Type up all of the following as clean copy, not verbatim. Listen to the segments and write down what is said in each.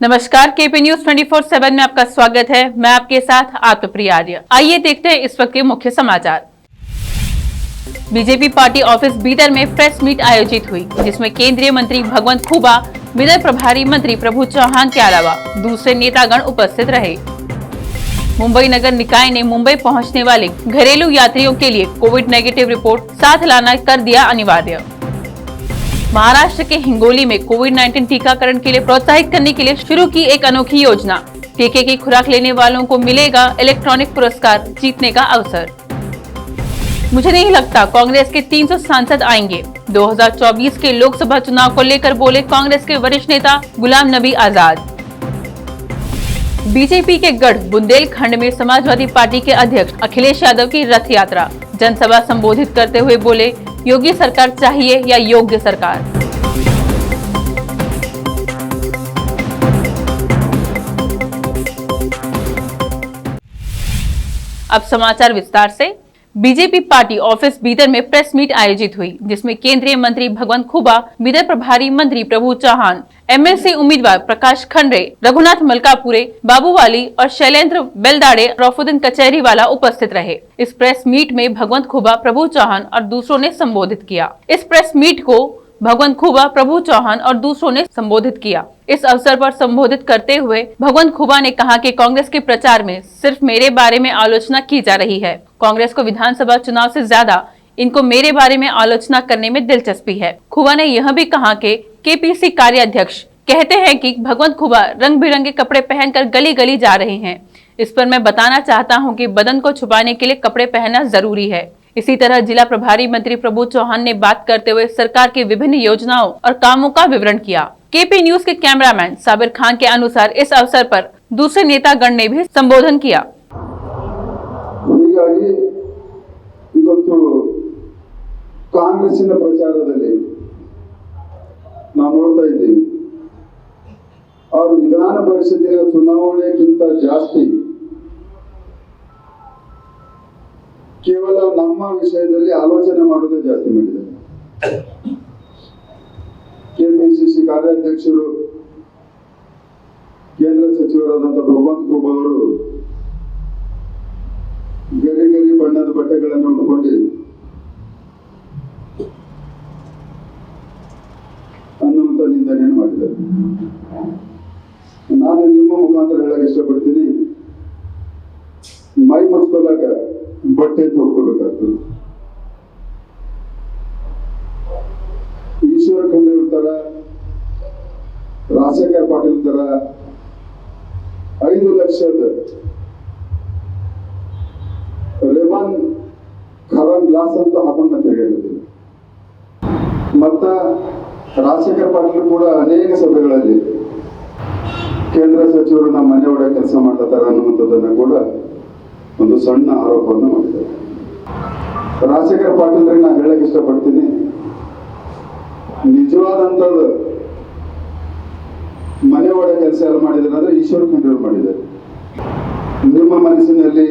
नमस्कार, KP news 24/7 में आपका स्वागत है। मैं आपके साथ आत्मप्रिय आर्य। आइए देखते हैं इस वक्त के मुख्य समाचार। बीजेपी पार्टी ऑफिस बीदर में प्रेस मीट आयोजित हुई, जिसमें केंद्रीय मंत्री भगवंत खुबा, बीदर प्रभारी मंत्री प्रभु चौहान के अलावा दूसरे नेतागण उपस्थित रहे। मुंबई नगर निकाय ने मुंबई पहुंचने वाले घरेलू यात्रियों के लिए कोविड नेगेटिव रिपोर्ट साथ लाना कर दिया अनिवार्य। महाराष्ट्र के हिंगोली में कोविड-19 टीकाकरण के लिए प्रोत्साहित करने के लिए शुरू की एक अनोखी योजना। टीके की खुराक लेने वालों को मिलेगा इलेक्ट्रॉनिक पुरस्कार जीतने का अवसर। मुझे नहीं लगता कांग्रेस के 300 सांसद आएंगे। 2024 के लोकसभा चुनाव को लेकर बोले कांग्रेस के वरिष्ठ नेता गुलाम नबी आजाद। बीजेपी के गढ़ बुंदेलखंड में समाजवादी पार्टी के अध्यक्ष अखिलेश यादव की रथ यात्रा। जनसभा संबोधित करते हुए बोले, योगी सरकार चाहिए या योग्य सरकार। अब समाचार विस्तार से। बीजेपी पार्टी ऑफिस बीदर में प्रेस मीट आयोजित हुई, जिसमें केंद्रीय मंत्री भगवंत खुबा, बीदर प्रभारी मंत्री प्रभु चौहान, एमएलसी उम्मीदवार प्रकाश खंडरे, रघुनाथ मलकापुरे, बाबूवाली और शैलेंद्र बेलदाड़े, रौफुद्दीन कचहरीवाला उपस्थित रहे। इस प्रेस मीट में भगवंत खुबा, प्रभु चौहान और दूसरों ने संबोधित किया। इस प्रेस मीट को भगवंत खुबा, प्रभु चौहान और दूसरों ने संबोधित किया। इस अवसर पर संबोधित करते हुए भगवंत खुबा ने कहा कि कांग्रेस के प्रचार में सिर्फ मेरे बारे में आलोचना की जा रही है। कांग्रेस को विधानसभा चुनाव से ज्यादा इनको मेरे बारे में आलोचना करने में दिलचस्पी है। खुबा ने यह भी कहा कि केपीसी कार्याध्यक्ष कहते हैं कि भगवंत खुबा रंग बिरंगे कपड़े पहनकर गली गली जा रहे हैं। इस पर मैं बताना चाहता हूं कि बदन को छुपाने के लिए कपड़े पहनना जरूरी है। इसी तरह जिला प्रभारी मंत्री प्रभु चौहान ने बात करते हुए सरकार की विभिन्न योजनाओं और कामों का विवरण किया। केपी न्यूज के कैमरामैन साबिर खान के अनुसार इस अवसर पर दूसरे नेतागण ने भी संबोधन किया। ಕಾಂಗ್ರೆಸ್ಸಿನ ಪ್ರಚಾರದಲ್ಲಿ ನಾವು ನೋಡ್ತಾ ಇದ್ದೀವಿ, ಅವರು ವಿಧಾನ ಪರಿಷತ್ತಿನ ಚುನಾವಣೆಗಿಂತ ಜಾಸ್ತಿ ಕೇವಲ ನಮ್ಮ ವಿಷಯದಲ್ಲಿ ಆಲೋಚನೆ ಮಾಡೋದೇ ಜಾಸ್ತಿ ಮಾಡಿದ್ದಾರೆ। ಕೆಪಿಸಿಸಿ ಕಾರ್ಯಾಧ್ಯಕ್ಷರು ಕೇಂದ್ರ ಸಚಿವರಾದಂತಹ ಭಗವಂತ ಖುಬಾ ಅವರು ಗರಿ ಗರಿ ಬಣ್ಣದ ಬಟ್ಟೆಗಳನ್ನು ಉಟ್ಕೊಂಡು ಅನ್ನುವಂತ ನಿಂದನೆಯನ್ನು ಮಾಡಿದ್ದಾರೆ। ನಾನು ನಿಮ್ಮ ಮುಖಾಂತರ ಹೇಳಕ್ ಇಷ್ಟಪಡ್ತೀನಿ, ಮೈ ಮುಚ್ಕೊಳ್ಳಕ ಬಟ್ಟೆ ತೊಡ್ಕೋಬೇಕಾಗ್ತದೆ। ಈಶ್ವರ ಖಂಡ್ರೆ ತರ, ರಾಜಶೇಖರ್ ಪಾಟೀಲ್ ತರ 5 ಲಕ್ಷದ ರೆಬನ್ ಖರನ್ ಗ್ಲಾಸ್ ಅಂತ ಹಾಕೊಂಡ ತಿರುಗಾಡಿದ್ದೀನಿ। ಮತ್ತ ರಾಜಶೇಖರ್ ಪಾಟೀಲ್ ಕೂಡ ಅನೇಕ ಸಭೆಗಳಲ್ಲಿ ಕೇಂದ್ರ ಸಚಿವರು ನಮ್ಮ ಮನೆ ಒಳಗೆ ಕೆಲಸ ಮಾಡ್ತಾರೆ ಅನ್ನುವಂಥದ್ದನ್ನ ಕೂಡ ಒಂದು ಸಣ್ಣ ಆರೋಪವನ್ನು ಮಾಡಿದ್ದಾರೆ। ರಾಜಶೇಖರ್ ಪಾಟೀಲ್ರಿಗೆ ನಾನು ಹೇಳಕ್ ಇಷ್ಟಪಡ್ತೀನಿ, ನಿಜವಾದಂಥದ್ದು ಮನೆ ಒಳಗೆ ಕೆಲಸ ಯಾರು ಮಾಡಿದ್ದಾರೆ ಅಂದ್ರೆ ಈಶ್ವರ ಖಂಡ್ರೆ ಮಾಡಿದ್ದಾರೆ। ನಿಮ್ಮ ಮನಸ್ಸಿನಲ್ಲಿ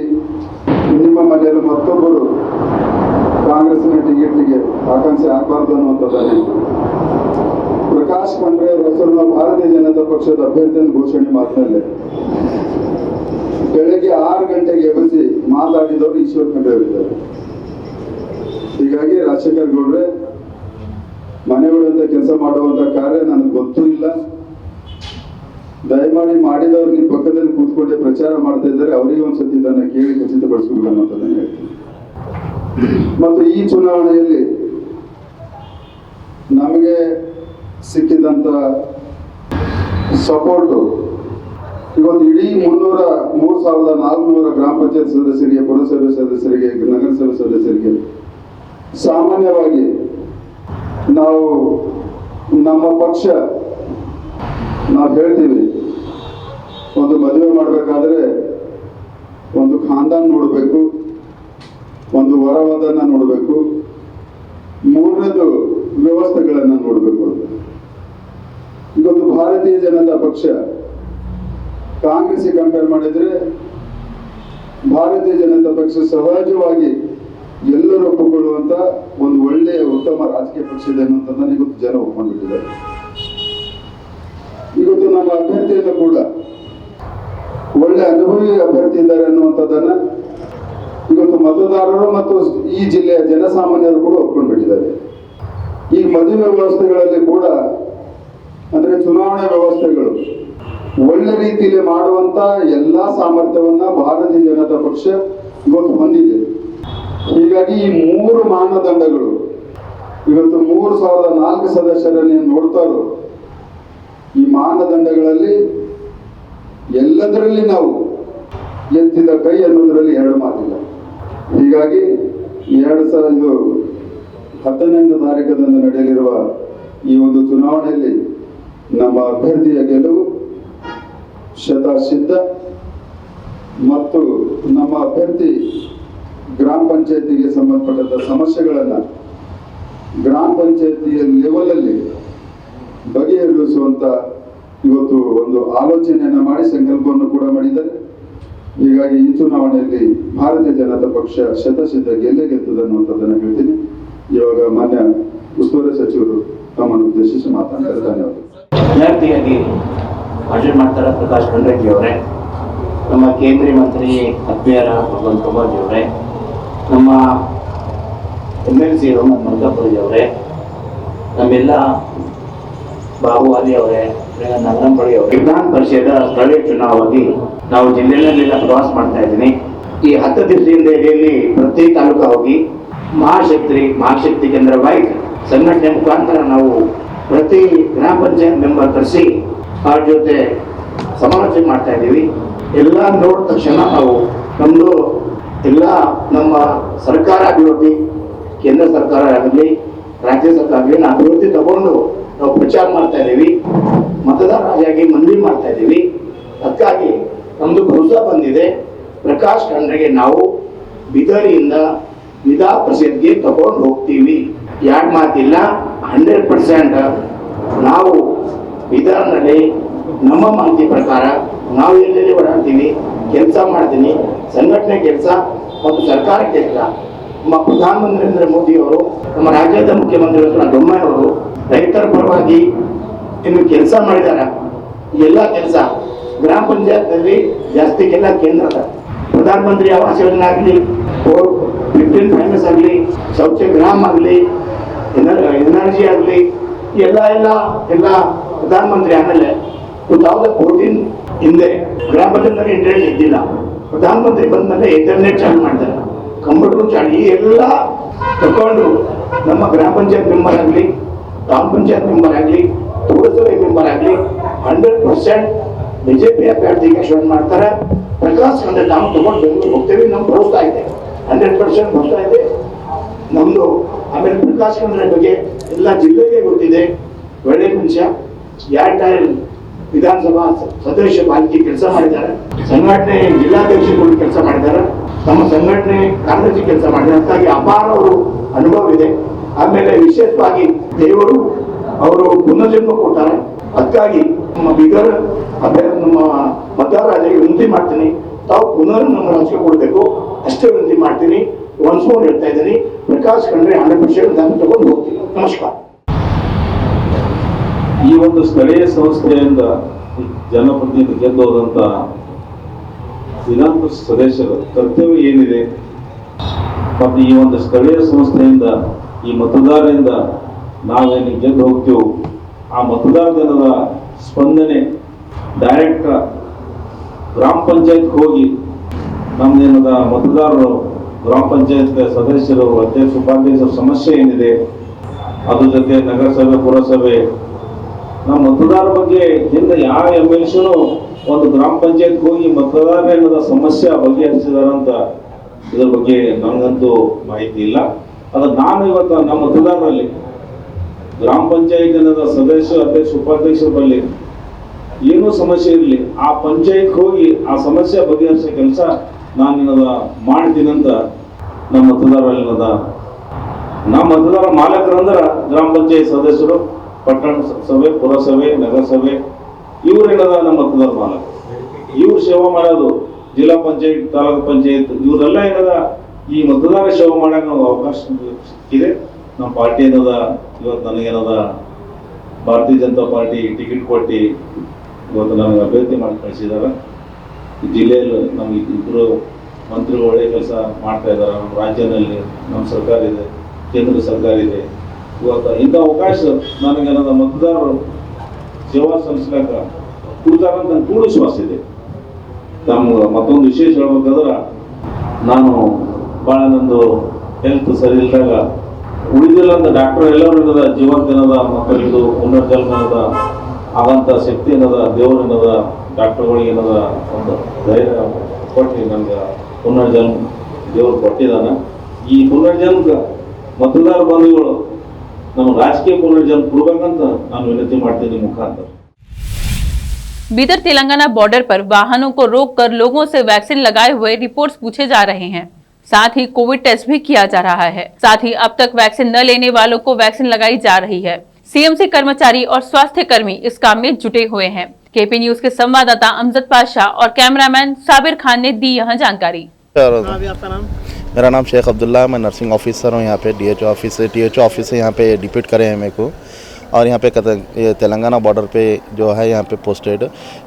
ನಿಮ್ಮ ಮನೆಯಲ್ಲಿ ಮತ್ತೊಬ್ಬರು ಕಾಂಗ್ರೆಸ್ನ ಟಿಕೆಟ್ಗೆ ಆಕಾಂಕ್ಷೆ ಆಗಬಾರ್ದು ಅನ್ನುವಂಥದ್ದನ್ನೇ ಪ್ರಕಾಶ್ ಖಂಡ್ರೆ ಹೆಸರನ್ನು ಭಾರತೀಯ ಜನತಾ ಪಕ್ಷದ ಅಭ್ಯರ್ಥಿಯನ್ನು ಘೋಷಣೆ ಮಾಡಿದ್ಮೇಲೆ ಬೆಳಗ್ಗೆ 6 ಗಂಟೆಗೆ ಎಬ್ಬಿಸಿ ಮಾತಾಡಿದವರು ಈಶ್ವರ ಖಂಡ್ರೆ ಇದ್ದಾರೆ। ಹೀಗಾಗಿ ರಾಜಶೇಖರ್ ಗೌಡ್ರೆ ಮನೆ ಒಳಗೆ ಕೆಲಸ ಮಾಡುವಂತ ಕಾರ್ಯ ನನಗೆ ಗೊತ್ತೂ ಇಲ್ಲ, ದಯಮಾಡಿ ಮಾಡಿದವ್ರು ನಿಮ್ಮ ಪಕ್ಕದಲ್ಲಿ ಕೂತ್ಕೊಂಡೆ ಪ್ರಚಾರ ಮಾಡ್ತಾ ಇದ್ದಾರೆ, ಅವರಿಗೆ ಒಂದ್ಸತಿ ಇದನ್ನ ಕೇಳಿ ಖಚಿತಪಡಿಸಬೇಕು ಅನ್ನೋದನ್ನ ಹೇಳ್ತೀನಿ। ಮತ್ತು ಈ ಚುನಾವಣೆಯಲ್ಲಿ ನಮಗೆ ಸಿಕ್ಕಿದಂತ ಸಪೋರ್ಟು ಇವತ್ತು ಇಡೀ 3,400 ಗ್ರಾಮ ಪಂಚಾಯತ್ ಸದಸ್ಯರಿಗೆ, ಪುರಸಭೆ ಸದಸ್ಯರಿಗೆ, ನಗರಸಭೆ ಸದಸ್ಯರಿಗೆ ಸಾಮಾನ್ಯವಾಗಿ ನಾವು ನಮ್ಮ ಪಕ್ಷ ನಾವು ಹೇಳ್ತೀವಿ, ಒಂದು ಮದುವೆ ಮಾಡಬೇಕಾದ್ರೆ ಒಂದು ಖಾನ್ದಾನ್ ನೋಡಬೇಕು, ಒಂದು ವರವಾದನ್ನ ನೋಡಬೇಕು, 3ನೇದು ವ್ಯವಸ್ಥೆಗಳನ್ನ ನೋಡಬೇಕು ಅಂತ। ಇವತ್ತು ಭಾರತೀಯ ಜನತಾ ಪಕ್ಷ ಕಾಂಗ್ರೆಸ್ಗೆ ಕಂಪೇರ್ ಮಾಡಿದ್ರೆ ಭಾರತೀಯ ಜನತಾ ಪಕ್ಷ ಸಹಜವಾಗಿ ಎಲ್ಲರೂ ಒಪ್ಪಿಕೊಳ್ಳುವಂತ ಒಂದು ಒಳ್ಳೆಯ ಉತ್ತಮ ರಾಜಕೀಯ ಪಕ್ಷ ಇದೆ ಅನ್ನೋದನ್ನ ಇವತ್ತು ಜನ ಒಪ್ಪಿಕೊಂಡಿದ್ದಾರೆ। ಇವತ್ತು ನಮ್ಮ ಅಭ್ಯರ್ಥಿ ಅಭ್ಯರ್ಥಿಯನ್ನು ಕೂಡ ಒಳ್ಳೆ ಅನುಭವಿ ಅಭ್ಯರ್ಥಿ ಇದ್ದಾರೆ ಅನ್ನುವಂಥದ್ದನ್ನ ಇವತ್ತು ಮತದಾರರು ಮತ್ತು ಈ ಜಿಲ್ಲೆಯ ಜನಸಾಮಾನ್ಯರು ಕೂಡ ಒಪ್ಕೊಂಡ್ಬಿಟ್ಟಿದ್ದಾರೆ. ಈ ಮದುವೆ ವ್ಯವಸ್ಥೆಗಳಲ್ಲಿ ಕೂಡ ಅಂದ್ರೆ ಚುನಾವಣೆ ವ್ಯವಸ್ಥೆಗಳು ಒಳ್ಳೆ ರೀತಿಯಲ್ಲಿ ಮಾಡುವಂತ ಎಲ್ಲಾ ಸಾಮರ್ಥ್ಯವನ್ನ ಭಾರತೀಯ ಜನತಾ ಪಕ್ಷ ಇವತ್ತು ಹೊಂದಿದೆ. ಹೀಗಾಗಿ ಈ 3 ಮಾನದಂಡಗಳು ಇವತ್ತು 3004 ಸದಸ್ಯರನ್ನು ನೋಡ್ತಾರೋ ಈ ಮಾನದಂಡಗಳಲ್ಲಿ ಎಲ್ಲದರಲ್ಲಿ ನಾವು ಎತ್ತಿದ ಕೈ ಅನ್ನೋದರಲ್ಲಿ 2 ಮಾತಿಲ್ಲ. ಹೀಗಾಗಿ 2019 ತಾರೀಕದಂದು ನಡೆಯಲಿರುವ ಈ ಒಂದು ಚುನಾವಣೆಯಲ್ಲಿ ನಮ್ಮ ಅಭ್ಯರ್ಥಿಯ ಗೆಲುವು ಶತಸಿದ್ಧ ಮತ್ತು ನಮ್ಮ ಅಭ್ಯರ್ಥಿ ಗ್ರಾಮ ಪಂಚಾಯತಿಗೆ ಸಂಬಂಧಪಟ್ಟಂತ ಸಮಸ್ಯೆಗಳನ್ನು ಗ್ರಾಮ ಪಂಚಾಯತಿಯ ಲೆವೆಲಲ್ಲಿ ಬಗೆಹರಿಸುವಂತ ಇವತ್ತು ಒಂದು ಆಲೋಚನೆಯನ್ನ ಮಾಡಿ ಸಂಕಲ್ಪವನ್ನು ಕೂಡ ಮಾಡಿದ್ದಾರೆ. ಹೀಗಾಗಿ ಈ ಚುನಾವಣೆಯಲ್ಲಿ ಭಾರತೀಯ ಜನತಾ ಪಕ್ಷ ಶತಸಿದ್ಧ ಗೆಲ್ಲೇ ಗೆಲ್ತದೆ ಅನ್ನುವಂಥದ್ದನ್ನು ಹೇಳ್ತೀನಿ. ಇವಾಗ ಮಾನ್ಯ ಉಸ್ತುವಾರಿ ಸಚಿವರು ತಮ್ಮನ್ನು ಉದ್ದೇಶಿಸಿ ಮಾತನಾಡ್ತಾರೆ. ಧನ್ಯವಾದ. ವಿದ್ಯಾರ್ಥಿಯಾಗಿ ಭಾಷಣ ಮಾಡ್ತಾರೆ ಪ್ರಕಾಶ್ ಖಂಡ್ರೆಜಿ ಅವರೇ, ನಮ್ಮ ಕೇಂದ್ರೀಯ ಮಂತ್ರಿ ಆತ್ಮೀಯರ ಭಗವಂತ ಖೂಬಾಜಿ ಅವರೇ, ನಮ್ಮ MLC ರೋಮನ್ ಮಲ್ಕಾಪುರಜಿ ಅವರೇ, ನಮ್ಮೆಲ್ಲ ಬಾಬು ಅಲಿ ಅವರೇ, ನಗರಂಪಳ್ಳಿ ಅವರೇ, ವಿಧಾನ ಪರಿಷದ ಸ್ಥಳೀಯ ಚುನಾವಣೆಯಾಗಿ ನಾವು ಜಿಲ್ಲೆಯಲ್ಲೆಲ್ಲ ಪ್ರವಾಸ ಮಾಡ್ತಾ ಇದ್ದೀನಿ. ಈ 10 ದಿವಸದಿಂದ ಇಲ್ಲಿ ಪ್ರತಿ ತಾಲೂಕು ಹೋಗಿ ಮಹಾಶಕ್ತಿ ಕೇಂದ್ರ ಬೈಕ್ ಸಂಘಟನೆ ಮುಖಾಂತರ ನಾವು ಪ್ರತಿ ಗ್ರಾಮ ಪಂಚಾಯತ್ ಮೆಂಬರ್ ಕರೆಸಿ ಅವ್ರ ಜೊತೆ ಸಮಾಲೋಚನೆ ಮಾಡ್ತಾ ಇದ್ದೀವಿ. ಎಲ್ಲ ನೋಡಿದ ತಕ್ಷಣ ನಾವು ನಮ್ಮದು ಎಲ್ಲ ನಮ್ಮ ಸರ್ಕಾರ ಅಭಿವೃದ್ಧಿ, ಕೇಂದ್ರ ಸರ್ಕಾರ ಆಗಲಿ ರಾಜ್ಯ ಸರ್ಕಾರ ಆಗಲಿ ಅಭಿವೃದ್ಧಿ ತಗೊಂಡು ನಾವು ಪ್ರಚಾರ ಮಾಡ್ತಾ ಇದ್ದೀವಿ. ಮತದಾರರಾಗಿ ಮನವಿ ಮಾಡ್ತಾ ಇದ್ದೀವಿ. ಅದಕ್ಕಾಗಿ ನಮ್ದು ಭರೋಸಾ ಬಂದಿದೆ. ಪ್ರಕಾಶ್ ಖಂಡ್ರೆಗೆ ನಾವು ಬಿದರಿಯಿಂದ ವಿಧಾನ ಪರಿಷತ್ಗೆ ತಗೊಂಡು ಹೋಗ್ತೀವಿ. 2 ಮಾತಿಲ್ಲ. 100% ನಾವು ವಿಧಾನದಲ್ಲಿ ನಮ್ಮ ಮಾಹಿತಿ ಪ್ರಕಾರ ನಾವು ಎಲ್ಲೆಲ್ಲಿ ಓಡಾಡ್ತೀವಿ, ಕೆಲಸ ಮಾಡ್ತೀನಿ, ಸಂಘಟನೆ ಕೆಲಸ ಮತ್ತು ಸರ್ಕಾರ ಕೆಲಸ. ನಮ್ಮ ಪ್ರಧಾನಮಂತ್ರಿ ನರೇಂದ್ರ ಮೋದಿ ಅವರು, ನಮ್ಮ ರಾಜ್ಯದ ಮುಖ್ಯಮಂತ್ರಿಗಳು ಬೊಮ್ಮಾಯಿ ಅವರು ರೈತರ ಪರವಾಗಿ ಇನ್ನು ಕೆಲಸ ಮಾಡಿದಾರ. ಎಲ್ಲ ಕೆಲಸ ಗ್ರಾಮ ಪಂಚಾಯತ್ನಲ್ಲಿ ಜಾಸ್ತಿ ಕೆಲ ಕೇಂದ್ರದ ಪ್ರಧಾನಮಂತ್ರಿ ಆವಾಸ್ ಯೋಜನೆ ಆಗಲಿ, 15 ಫೇಮಸ್ ಆಗಲಿ, ಶೌಚ ಗ್ರಾಮ ಆಗಲಿ, ಎನರ್ಜಿ ಆಗಲಿ, ಎಲ್ಲ ಪ್ರಧಾನಮಂತ್ರಿ ಆಮೇಲೆ 2014 ಹಿಂದೆ ಗ್ರಾಮ ಪಂಚಾಯತ್ನಲ್ಲಿ ಇಂಟರ್ನೆಟ್ ಇದ್ದಿಲ್ಲ. ಪ್ರಧಾನಮಂತ್ರಿ ಬಂದ್ಮೇಲೆ ಇಂಟರ್ನೆಟ್ ಚಾಲು ಮಾಡಿದ್ದಾರೆ, ಕಂಪ್ಯೂಟರ್ ಚಾಲು. ಈ ಎಲ್ಲ ತಗೊಂಡು ನಮ್ಮ ಗ್ರಾಮ ಪಂಚಾಯತ್ ಮೆಂಬರ್ ಆಗಲಿ, ತಾಲೂಕ್ ಪಂಚಾಯತ್ ಮೆಂಬರ್ ಆಗಲಿ, ಪುರಸಭೆ ಮೆಂಬರ್ ಆಗಲಿ 100% ಬಿಜೆಪಿ ಅಭ್ಯರ್ಥಿಗೆ ಶೋಧನೆ ಮಾಡ್ತಾರೆ. ಪ್ರಕಾಶ್ ಖಂಡ್ರೆ ನಾವು ತಗೊಂಡು ಬೆಂಗಳೂರು ಹೋಗ್ತೇವೆ. ನಮ್ಗೆ ಭರೋಸಾ ಇದೆ, 100% ಭರೋಸಾ ಇದೆ ನಮ್ದು. ಆಮೇಲೆ ಪ್ರಕಾಶ್ ಖಂಡ್ರೆ ಬಗ್ಗೆ ಎಲ್ಲ ಜಿಲ್ಲೆಗೆ ಗೊತ್ತಿದೆ. ಒಳ್ಳೆ ಮನುಷ್ಯ, 2 ಟೈಮ್ ವಿಧಾನಸಭಾ ಸದಸ್ಯ ಪಾಲಿಕೆ ಕೆಲಸ ಮಾಡಿದ್ದಾರೆ, ಸಂಘಟನೆ ಜಿಲ್ಲಾಧ್ಯಕ್ಷರು ಕೆಲಸ ಮಾಡಿದ್ದಾರೆ, ತಮ್ಮ ಸಂಘಟನೆ ಕಾರ್ಯದರ್ಶಿ ಕೆಲಸ ಮಾಡಿದ್ದಾರೆ. ಅದಕ್ಕಾಗಿ ಅಪಾರ ಅವರು ಅನುಭವ ಇದೆ. ಆಮೇಲೆ ವಿಶೇಷವಾಗಿ ದೇವರು ಅವರು ಪುನರ್ಜನ್ಮ ಕೊಟ್ಟಾರೆ. ಅದಕ್ಕಾಗಿ ನಮ್ಮ ಬೀದರ್ ನಮ್ಮ ಮತದಾರರಿಗೆ ವಿನಂತಿ ಮಾಡ್ತೀನಿ, ತಾವು ಪುನರ್ ನಮ್ಮ ರಾಜಕೀಯ ಕೊಡಬೇಕು, ಅಷ್ಟೇ ವಿನಂತಿ ಮಾಡ್ತೀನಿ. ಒನ್ಸ್ ಮೋರ್ ಹೇಳ್ತಾ ಇದ್ದೀನಿ, ಪ್ರಕಾಶ್ ಖಂಡ್ರೆ 100% ನಾನು ತಗೊಂಡು ಹೋಗ್ತೀನಿ. ನಮಸ್ಕಾರ. ಈ ಒಂದು ಸ್ಥಳೀಯ ಸಂಸ್ಥೆಯಿಂದ ಜನಪ್ರತಿನಿಧಿ ಗೆದ್ದು ಹೋದಂತ ವಿಧಾನ ಪರಿಷತ್ ಸದಸ್ಯರ ಕರ್ತವ್ಯ ಏನಿದೆ ಮತ್ತು ಈ ಒಂದು ಸ್ಥಳೀಯ ಸಂಸ್ಥೆಯಿಂದ ಈ ಮತದಾರರಿಂದ ನಾವೇನು ಗೆದ್ದು ಹೋಗ್ತೀವೋ ಆ ಮತದಾರ ದಿನದ ಸ್ಪಂದನೆ ಡೈರೆಕ್ಟ್ ಗ್ರಾಮ ಪಂಚಾಯತ್ ಹೋಗಿ ನಮ್ದೇನದ ಮತದಾರರು ಗ್ರಾಮ ಪಂಚಾಯತ್ ಸದಸ್ಯರು ಅಧ್ಯಕ್ಷ ಉಪಾಧ್ಯಕ್ಷರ ಸಮಸ್ಯೆ ಏನಿದೆ ಅದ್ರ ಜೊತೆ ನಗರಸಭೆ ಪುರಸಭೆ ನಮ್ಮ ಮತದಾರ ಬಗ್ಗೆ ಹಿಂದೆ ಯಾವ MLCನೂ ಒಂದು ಗ್ರಾಮ ಪಂಚಾಯತ್ ಹೋಗಿ ಮತದಾರ ಏನದ ಸಮಸ್ಯೆ ಬಗೆಹರಿಸಿದಾರಂತ ಇದ್ರ ಬಗ್ಗೆ ನನಗಂತೂ ಮಾಹಿತಿ ಇಲ್ಲ. ಅದು ನಾನು ಇವತ್ತು ನಮ್ಮ ಮತದಾರರಲ್ಲಿ ಗ್ರಾಮ ಪಂಚಾಯತ್ ಏನದ ಸದಸ್ಯ ಅಧ್ಯಕ್ಷ ಉಪಾಧ್ಯಕ್ಷರ ಬಳಿ ಏನೂ ಸಮಸ್ಯೆ ಇರಲಿ ಆ ಪಂಚಾಯತ್ ಹೋಗಿ ಆ ಸಮಸ್ಯೆ ಬಗೆಹರಿಸೋ ಕೆಲಸ ನಾನು ಏನದ ಮಾಡ್ತೀನಂತ ನಮ್ಮ ಮತದಾರರಲ್ಲಿ ನಮ್ಮ ಮತದಾರ ಮಾಲಕರಂದ್ರ ಗ್ರಾಮ ಪಂಚಾಯತ್ ಸದಸ್ಯರು, ಪಟ್ಟಣ ಸಭೆ, ಪುರಸಭೆ, ನಗರಸಭೆ ಇವ್ರೇನದ ನಮ್ಮ ಮತದಾರ ಮಾಲಕ. ಇವ್ರು ಸೇವೆ ಮಾಡೋದು ಜಿಲ್ಲಾ ಪಂಚಾಯತ್, ತಾಲೂಕು ಪಂಚಾಯತ್ ಇವರೆಲ್ಲ ಏನದ ಈ ಮತದಾರ ಸೇವೆ ಮಾಡಕ್ಕೆ ನಾವು ಅವಕಾಶ ಸಿಕ್ಕಿದೆ. ನಮ್ಮ ಪಾರ್ಟಿ ಏನದ ಇವತ್ತು ನನಗೇನದ ಭಾರತೀಯ ಜನತಾ ಪಾರ್ಟಿ ಟಿಕೆಟ್ ಕೊಟ್ಟು ಇವತ್ತು ನನಗೆ ಅಭ್ಯರ್ಥಿ ಮಾಡಿ ಕಳಿಸಿದ್ದಾರೆ. ಜಿಲ್ಲೆಯಲ್ಲಿ ನಮಗೆ ಇಬ್ಬರು ಮಂತ್ರಿಗಳು ಒಳ್ಳೆ ಕೆಲಸ ಮಾಡ್ತಾ ಇದ್ದಾರೆ. ನಮ್ಮ ರಾಜ್ಯದಲ್ಲಿ ನಮ್ಮ ಸರ್ಕಾರ ಇದೆ, ಕೇಂದ್ರ ಸರ್ಕಾರ ಇದೆ. ಇವತ್ತು ಇಂಥ ಅವಕಾಶ ನನಗೆ ನನ್ನ ಮತದಾರರು ಸೇವಾ ಸಲ್ಲಿಸ್ಲಿಕ್ಕ ಕೊಡ್ತಾರಂತ ನನಗೆ ಕೂಡ ವಿಶ್ವಾಸ ಇದೆ. ನಮ್ಗೆ ಮತ್ತೊಂದು ವಿಶೇಷ ಹೇಳ್ಬೇಕಾದ್ರೆ ನಾನು ಭಾಳ ನಂದು ಹೆಲ್ತ್ ಸರಿ ಇಲ್ದಾಗ ಉಳಿದಿಲ್ಲ ಅಂತ ಡಾಕ್ಟರ್ ಎಲ್ಲರೂ ಏನದ ಜೀವಂತ ಏನದ ಮಕ್ಕಳಿದು ಪುನರ್ಜನ್ಮ ಏನದ ಆದಂಥ ಶಕ್ತಿ ಏನದ ದೇವರು ಏನದ ಡಾಕ್ಟರ್ಗಳಿಗೆ ಏನದ ಒಂದು ಧೈರ್ಯ ಕೊಟ್ಟು ನನಗೆ ಪುನರ್ಜನ್ಮ ದೇವರು ಕೊಟ್ಟಿದ್ದಾನೆ. ಈ ಪುನರ್ಜನ್ಮಕ್ಕೆ ಮತದಾರ ಬಂಧುಗಳು ನಮ್ಮ ರಾಜಕೀಯ ಪುನರ್ಜನ್ಮ ಕೊಡ್ಬೇಕಂತ ನಾನು ವಿನಂತಿ ಮಾಡ್ತೀನಿ ಮುಖಾಂತರ. बीदर तेलंगाना बॉर्डर पर वाहनों को रोककर लोगों से वैक्सीन लगाए हुए रिपोर्ट्स पूछे जा रहे हैं। साथ ही कोविड टेस्ट भी किया जा रहा है। साथ ही अब तक वैक्सीन न लेने वालों को वैक्सीन लगाई जा रही है। सीएमसी कर्मचारी और स्वास्थ्य कर्मी इस काम में जुटे हुए हैं। केपी न्यूज के संवाददाता अमजद पाशाह और कैमरामैन साबिर खान ने दी यहां जानकारी। आपका नाम? मेरा नाम शेख अब्दुल्ला, मैं नर्सिंग ऑफिसर हूँ यहाँ पे टीएचओ ऑफिस से यहाँ पे डिप्यूट करे हैं मेरे को। और यहाँ पे ये तेलंगाना बॉर्डर पे जो है यहाँ पे पोस्टेड,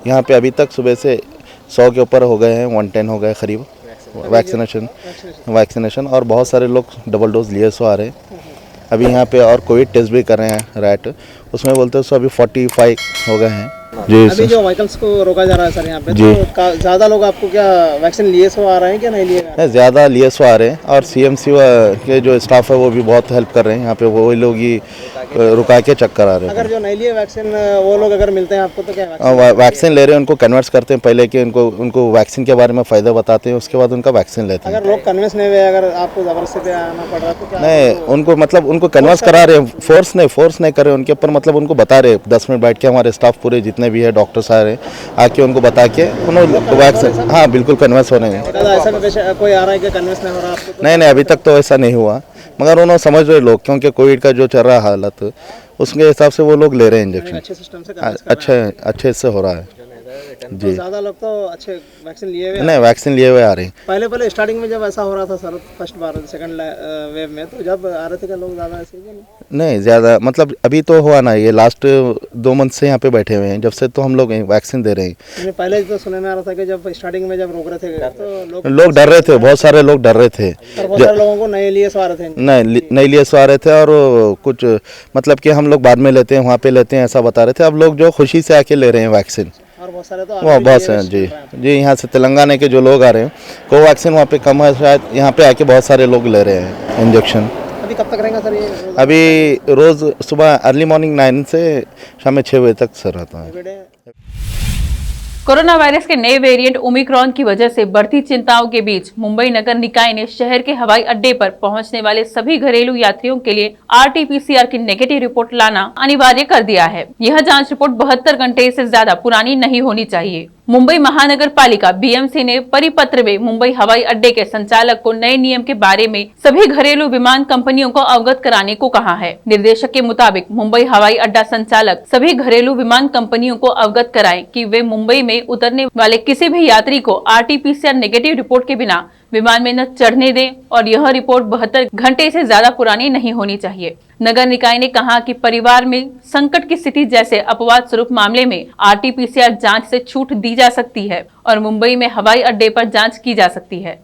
यहाँ पे अभी तक सुबह से 100 के ऊपर हो गए हैं, 110 हो गए करीब वैक्सीनेशन और बहुत सारे लोग डबल डोज लिए सो आ रहे हैं। अभी यहाँ पे और कोविड टेस्ट भी कर रहे हैं रैट, उसमें बोलते हैं सो अभी 45 हो गए हैं जी। अभी जो व्हीकल्स को रोका जा रहा है सर यहाँ पे, जी। तो ज़्यादा लोग आपको क्या वैक्सीन लिए सो आ रहे हैं क्या नहीं लिए? ज़्यादा लिए सो आ रहे हैं और सीएमसी के जो स्टाफ है वो भी बहुत हेल्प कर रहे हैं। यहाँ पे वो लोग ही रुका के चेक करा रहे हैं। अगर जो नहीं लिए वैक्सीन वो लोग अगर मिलते हैं आपको तो क्या वैक्सीन ले रहे हैं, उनको कन्वर्स करते हैं पहले कि उनको वैक्सीन के बारे में फ़ायदा बताते हैं, उसके बाद उनका वैक्सीन लेते हैं। अगर लोग कन्विंस नहीं हुए, अगर आपको ज़बरदस्ती आना पड़ रहा तो क्या? नहीं, उनको मतलब उनको कन्वर्स करा रहे हैं, फोर्स नहीं कर रहे उनके ऊपर, मतलब उनको बता रहे 10 मिनट बैठ के हमारे स्टाफ पूरे जितने भी है डॉक्टर्स आ रहे हैं आके उनको बता के उन्होंने वैक्सीन, हाँ बिल्कुल कन्वर्स हो रहे हैं। ऐसा कोई आ रहा है कि कन्विंस नहीं हो रहा आपको? नहीं अभी तक तो ऐसा नहीं हुआ, मगर उन्होंने समझ रहे लोग, क्योंकि कोविड का जो चल रहा है हालत उसके हिसाब से वो लोग ले रहे हैं इंजेक्शन। अच्छे सिस्टम से अच्छे से हो रहा है जी। ज़्यादा लोग तो अच्छे वैक्सीन लिए हुए नहीं वैक्सीन लिए हुए आ रहे हैं। पहले स्टार्टिंग में जब ऐसा हो रहा था सर, फर्स्ट बार सेकंड वेव में, तो जब आ रहे थे क्या लोग ज़्यादा ऐसे नहीं ज़्यादा, मतलब अभी तो हुआ ना, ये लास्ट 2 मंथ से यहाँ पे बैठे हुए हैं, जब से तो हम लोग वैक्सीन दे रहे हैं। पहले तो सुनने में आ रहा था कि जब स्टार्टिंग में जब रोक रहे थे तो लोग डर रहे थे, बहुत सारे लोग डर रहे थे, बहुत सारे लोगों को नए लिए सो आ रहे थे। नहीं लिए सो आ रहे थे और कुछ मतलब कि हम लोग बाद में लेते हैं, वहाँ पे लेते हैं, ऐसा बता रहे थे। अब लोग जो खुशी से आके ले रहे हैं वैक्सीन, और बहुत सारे तो वो बहुत से जी यहाँ से तेलंगाना के जो लोग आ रहे हैं, कोवैक्सीन वहाँ पे कम है शायद, यहाँ पे आके बहुत सारे लोग ले रहे हैं इंजेक्शन। अभी कब तक रहेगा सर ये? अभी रोज़ सुबह अर्ली मॉर्निंग 9 से शाम में 6 बजे तक सर रहता है। कोरोना वायरस के नए वेरिएंट ओमिक्रॉन की वजह से बढ़ती चिंताओं के बीच मुंबई नगर निकाय ने शहर के हवाई अड्डे पर पहुंचने वाले सभी घरेलू यात्रियों के लिए RT-PCR की नेगेटिव रिपोर्ट लाना अनिवार्य कर दिया है। यह जांच रिपोर्ट 72 घंटे से ज्यादा पुरानी नहीं होनी चाहिए। मुंबई महानगर पालिका BMC ने परिपत्र में मुंबई हवाई अड्डे के संचालक को नए नियम के बारे में सभी घरेलू विमान कंपनियों को अवगत कराने को कहा है। निर्देशक के मुताबिक मुंबई हवाई अड्डा संचालक सभी घरेलू विमान कंपनियों को अवगत कराएं कि वे मुंबई में उतरने वाले किसी भी यात्री को RT-PCR नेगेटिव रिपोर्ट के बिना विमान में न चढ़ने दें और यह रिपोर्ट 72 घंटे से ज्यादा पुरानी नहीं होनी चाहिए। नगर निकाय ने कहा कि परिवार में संकट की स्थिति जैसे अपवाद स्वरूप मामले में RT-PCR जांच से छूट दी जा सकती है और मुंबई में हवाई अड्डे पर जांच की जा सकती है।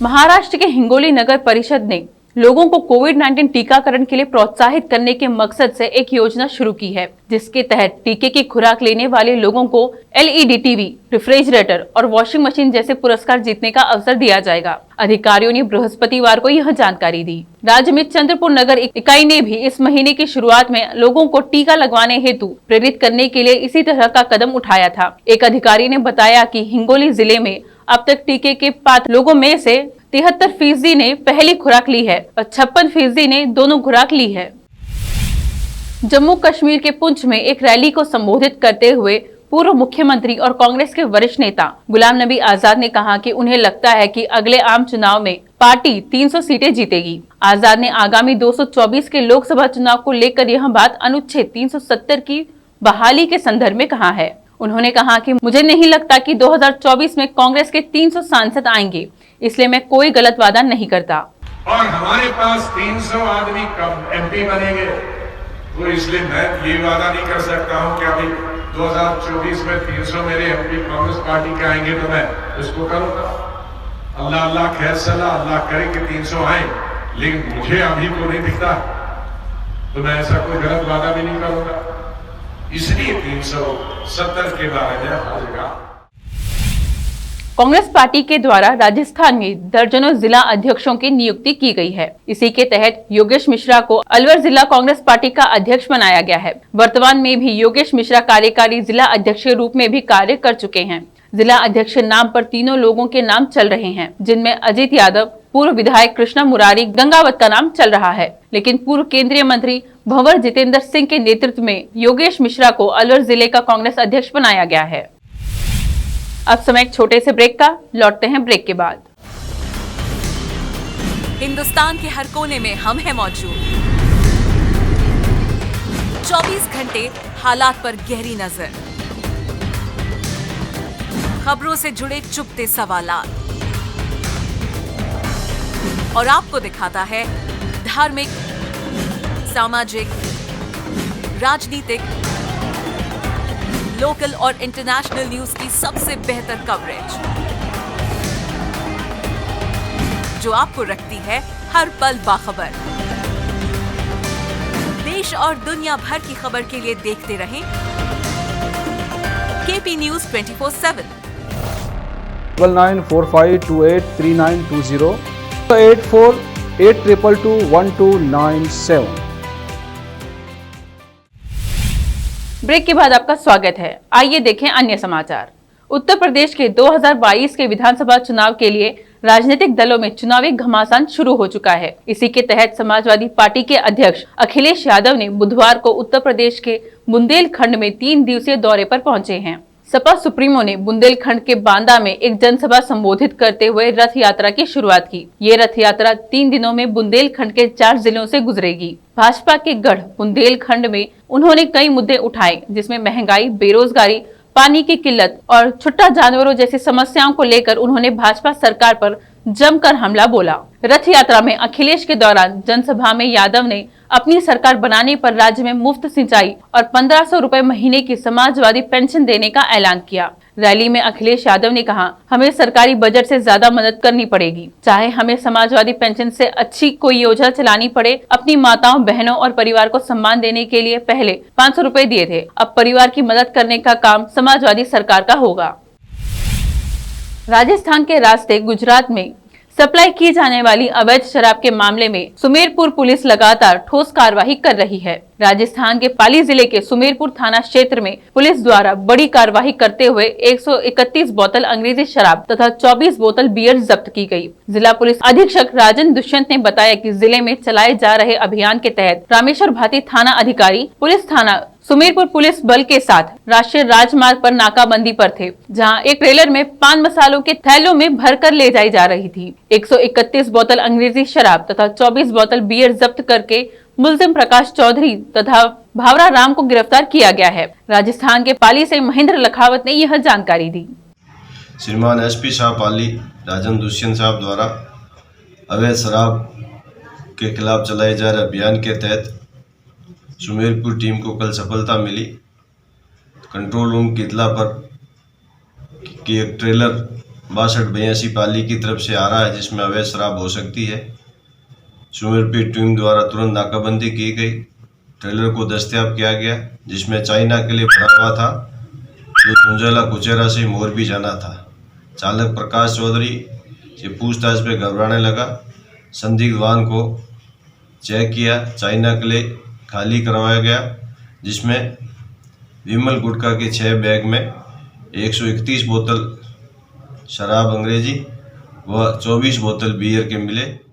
महाराष्ट्र के हिंगोली नगर परिषद ने लोगों को कोविड-19 टीकाकरण के लिए प्रोत्साहित करने के मकसद से एक योजना शुरू की है, जिसके तहत टीके की खुराक लेने वाले लोगों को LED टीवी, रेफ्रिजरेटर और वॉशिंग मशीन जैसे पुरस्कार जीतने का अवसर दिया जाएगा। अधिकारियों ने बृहस्पतिवार को यह जानकारी दी। राज्य में चंद्रपुर नगर इकाई ने भी इस महीने की शुरुआत में लोगों को टीका लगवाने हेतु प्रेरित करने के लिए इसी तरह का कदम उठाया था। एक अधिकारी ने बताया कि हिंगोली जिले में अब तक टीके के पात्र लोगों में से 73% ने पहली खुराक ली है और 56% ने दोनों खुराक ली है। जम्मू कश्मीर के पुंछ में एक रैली को संबोधित करते हुए पूर्व मुख्यमंत्री और कांग्रेस के वरिष्ठ नेता गुलाम नबी आजाद ने कहा कि उन्हें लगता है कि अगले आम चुनाव में पार्टी 300 सीटें जीतेगी। आजाद ने आगामी 224 के लोकसभा चुनाव को लेकर यह बात अनुच्छेद 370 की बहाली के संदर्भ में कहा है। उन्होंने कहा कि मुझे नहीं लगता कि 2024 में कांग्रेस के 300 सांसद आएंगे, इसलिए मैं कोई गलत वादा नहीं करता। और हमारे पास 300 आदमी कब MP बनेंगे, तो इसलिए मैं ये वादा नहीं कर सकता हूं कि अभी 2024 में 300 मेरे एमपी कांग्रेस पार्टी के आएंगे तो मैं इसको करूंगा। अल्लाह अल्लाह खैर सलाह, अल्लाह करे कि 300 आए, लेकिन मुझे अभी तो नहीं दिखता, तो मैं ऐसा कोई गलत वादा भी नहीं करूंगा। इसलिए 370 के बारे में हर जगह कांग्रेस पार्टी के द्वारा राजस्थान में दर्जनों जिला अध्यक्षों की नियुक्ति की गई है। इसी के तहत योगेश मिश्रा को अलवर जिला कांग्रेस पार्टी का अध्यक्ष बनाया गया है। वर्तमान में भी योगेश मिश्रा कार्यकारी जिला अध्यक्ष के रूप में भी कार्य कर चुके हैं। जिला अध्यक्ष नाम पर तीनों लोगों के नाम चल रहे हैं, जिनमें अजित यादव, पूर्व विधायक कृष्णा मुरारी गंगावत का नाम चल रहा है, लेकिन पूर्व केंद्रीय मंत्री भंवर जितेंद्र सिंह के नेतृत्व में योगेश मिश्रा को अलवर जिले का कांग्रेस अध्यक्ष बनाया गया है। अब समय एक छोटे से ब्रेक का, लौटते हैं ब्रेक के बाद। हिंदुस्तान के हर कोने में हम हैं मौजूद। 24 घंटे हालात पर गहरी नजर, खबरों से जुड़े चुपते सवालात, और आपको दिखाता है धार्मिक, सामाजिक, राजनीतिक, लोकल और इंटरनेशनल न्यूज की सबसे बेहतर कवरेज, जो आपको रखती है हर पल बाखबर। देश और दुनिया भर की खबर के लिए देखते रहें केपी न्यूज 24/7। 9945283920 8482221297। ब्रेक के बाद आपका स्वागत है। आइए देखें अन्य समाचार। उत्तर प्रदेश के 2022 के विधानसभा चुनाव के लिए राजनीतिक दलों में चुनावी घमासान शुरू हो चुका है। इसी के तहत समाजवादी पार्टी के अध्यक्ष अखिलेश यादव ने बुधवार को उत्तर प्रदेश के बुंदेलखंड में 3 दिवसीय दौरे पर पहुंचे हैं। सपा सुप्रीमो ने बुंदेलखंड के बांदा में एक जनसभा संबोधित करते हुए रथ यात्रा की शुरुआत की। ये रथ यात्रा 3 दिनों में बुंदेलखंड के 4 जिलों से गुजरेगी। भाजपा के गढ़ बुंदेलखंड में उन्होंने कई मुद्दे उठाए, जिसमें महंगाई, बेरोजगारी, पानी की किल्लत और छुट्टा जानवरों जैसी समस्याओं को लेकर उन्होंने भाजपा सरकार पर जमकर हमला बोला। रथ यात्रा में अखिलेश के दौरान जनसभा में यादव ने अपनी सरकार बनाने पर राज्य में मुफ्त सिंचाई और 1500 रुपए महीने की समाजवादी पेंशन देने का ऐलान किया। रैली में अखिलेश यादव ने कहा, हमें सरकारी बजट से ज्यादा मदद करनी पड़ेगी, चाहे हमें समाजवादी पेंशन से अच्छी कोई योजना चलानी पड़े। अपनी माताओं, बहनों और परिवार को सम्मान देने के लिए पहले 500 रुपए दिए थे, अब परिवार की मदद करने का काम समाजवादी सरकार का होगा। राजस्थान के रास्ते गुजरात में सप्लाई की जाने वाली अवैध शराब के मामले में सुमेरपुर पुलिस लगातार ठोस कार्रवाई कर रही है। राजस्थान के पाली जिले के सुमेरपुर थाना क्षेत्र में पुलिस द्वारा बड़ी कार्रवाई करते हुए 131 बोतल अंग्रेजी शराब तथा 24 बोतल बियर जब्त की गई। जिला पुलिस अधीक्षक राजन दुष्यंत ने बताया कि जिले में चलाए जा रहे अभियान के तहत रामेश्वर भाटी थाना अधिकारी, पुलिस थाना सुमेरपुर पुलिस बल के साथ राष्ट्रीय राजमार्ग पर नाकाबंदी पर थे, जहां एक ट्रेलर में पान मसालों के थैलों में भरकर ले जाई जा रही थी। 131 बोतल अंग्रेजी शराब तथा 24 बोतल बियर जब्त करके मुलजिम प्रकाश चौधरी तथा भावरा राम को गिरफ्तार किया गया है। राजस्थान के पाली से महेंद्र लखावत ने यह जानकारी दी। श्रीमान एसपी साहब पाली राजन दुष्यंत साहब द्वारा अवैध शराब के खिलाफ चलाए जा रहे अभियान के तहत सुमेरपुर टीम को कल सफलता मिली। कंट्रोल रूम की इतला पर कि एक ट्रेलर 6282 पाली की तरफ से आ रहा है, जिसमें अवैध शराब हो सकती है। सुमेरपुर टीम द्वारा तुरंत नाकाबंदी की गई, ट्रेलर को दस्तयाब किया गया, जिसमें चाइना के लिए भरा हुआ था, जो झुंझला कुचेरा से मोरबी जाना था। चालक प्रकाश चौधरी से पूछताछ पे घबराने लगा। संदिग्ध वाहन को चेक किया, चाइना के लिए खाली करवाया गया, जिसमें विमल गुटखा के 6 बैग में 131 बोतल शराब अंग्रेजी व 24 बोतल बियर के मिले।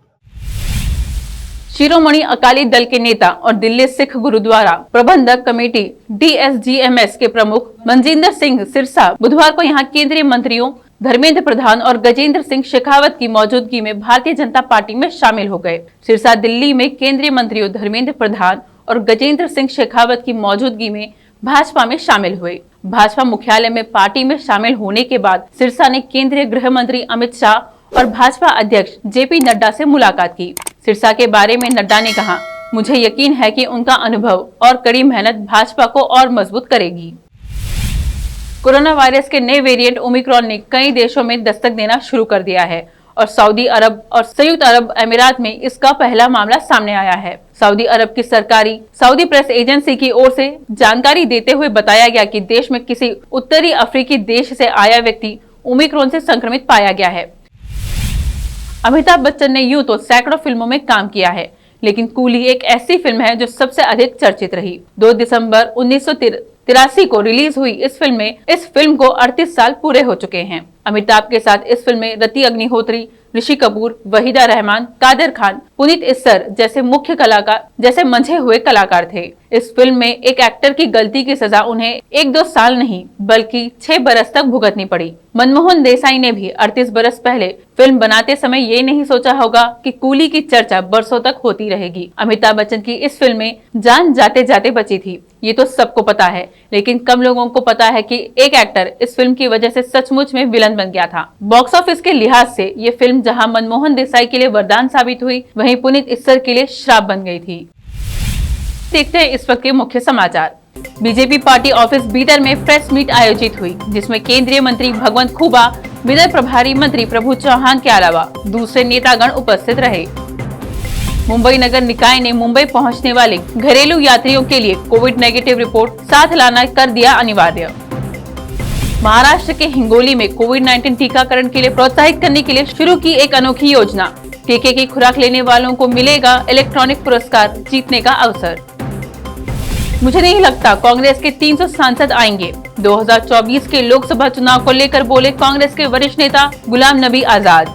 शिरोमणि अकाली दल के नेता और दिल्ली सिख गुरुद्वारा प्रबंधक कमेटी DSGMS के प्रमुख मनजिंदर सिंह सिरसा बुधवार को यहां केंद्रीय मंत्रियों धर्मेंद्र प्रधान और गजेंद्र सिंह शेखावत की मौजूदगी में भारतीय जनता पार्टी में शामिल हो गए। सिरसा दिल्ली में केंद्रीय मंत्रियों धर्मेंद्र प्रधान और गजेंद्र सिंह शेखावत की मौजूदगी में भाजपा में शामिल हुए। भाजपा मुख्यालय में पार्टी में शामिल होने के बाद सिरसा ने केंद्रीय गृह मंत्री अमित शाह और भाजपा अध्यक्ष JP नड्डा से मुलाकात की। सिरसा के बारे में नड्डा ने कहा, मुझे यकीन है कि उनका अनुभव और कड़ी मेहनत भाजपा को और मजबूत करेगी। कोरोना वायरस के नए वेरिएंट ओमिक्रॉन ने कई देशों में दस्तक देना शुरू कर दिया है और सऊदी अरब और संयुक्त अरब अमीरात में इसका पहला मामला सामने आया है। सऊदी अरब की सरकारी सऊदी प्रेस एजेंसी की ओर से जानकारी देते हुए बताया गया कि देश में किसी उत्तरी अफ्रीकी देश से आया व्यक्ति ओमिक्रॉन से संक्रमित पाया गया है। अमिताभ बच्चन ने यूं तो सैकड़ों फिल्मों में काम किया है, लेकिन कूली एक ऐसी फिल्म है जो सबसे अधिक चर्चित रही। 2 दिसंबर 1983 को रिलीज हुई इस फिल्म को 38 साल पूरे हो चुके हैं। अमिताभ के साथ इस फिल्म में रति अग्निहोत्री, ऋषि कपूर, वहीदा रहमान, कादर खान, पुनीत इस्सर जैसे मंझे हुए कलाकार थे। इस फिल्म में एक एक्टर की गलती की सजा उन्हें 1-2 साल नहीं बल्कि 6 बरस तक भुगतनी पड़ी। मनमोहन देसाई ने भी 38 बरस पहले फिल्म बनाते समय ये नहीं सोचा होगा कि कूली की चर्चा बरसों तक होती रहेगी। अमिताभ बच्चन की इस फिल्म में जान जाते जाते बची थी, ये तो सबको पता है, लेकिन कम लोगों को पता है कि एक एक्टर इस फिल्म की वजह से सचमुच में विलन बन गया था। बॉक्स ऑफिस के लिहाज से ये फिल्म जहां मनमोहन देसाई के लिए वरदान साबित हुई, वहीं पुनीत इस्सर के लिए श्राप बन गई थी। देखते हैं इस वक्त के मुख्य समाचार। बीजेपी पार्टी ऑफिस बीदर में प्रेस मीट आयोजित हुई, जिसमें केंद्रीय मंत्री भगवंत खुबा, बीदर प्रभारी मंत्री प्रभु चौहान के अलावा दूसरे नेतागण उपस्थित रहे। मुंबई नगर निकाय ने मुंबई पहुंचने वाले घरेलू यात्रियों के लिए कोविड नेगेटिव रिपोर्ट साथ लाना कर दिया अनिवार्य। महाराष्ट्र के हिंगोली में कोविड-19 टीकाकरण के लिए प्रोत्साहित करने के लिए शुरू की एक अनोखी योजना। टीके की खुराक लेने वालों को मिलेगा इलेक्ट्रॉनिक पुरस्कार जीतने का अवसर। मुझे नहीं लगता कांग्रेस के 300 सांसद आएंगे। 2024 के लोकसभा चुनाव को लेकर बोले कांग्रेस के वरिष्ठ नेता गुलाम नबी आजाद।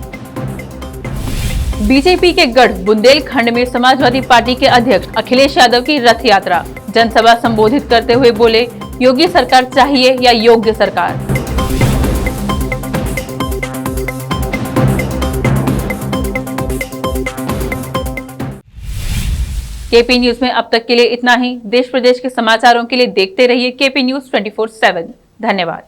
बीजेपी के गढ़ बुंदेलखंड में समाजवादी पार्टी के अध्यक्ष अखिलेश यादव की रथ यात्रा। जनसभा संबोधित करते हुए बोले, योगी सरकार चाहिए या योग्य सरकार। केपी न्यूज में अब तक के लिए इतना ही। देश प्रदेश के समाचारों के लिए देखते रहिए केपी न्यूज 24/7। धन्यवाद।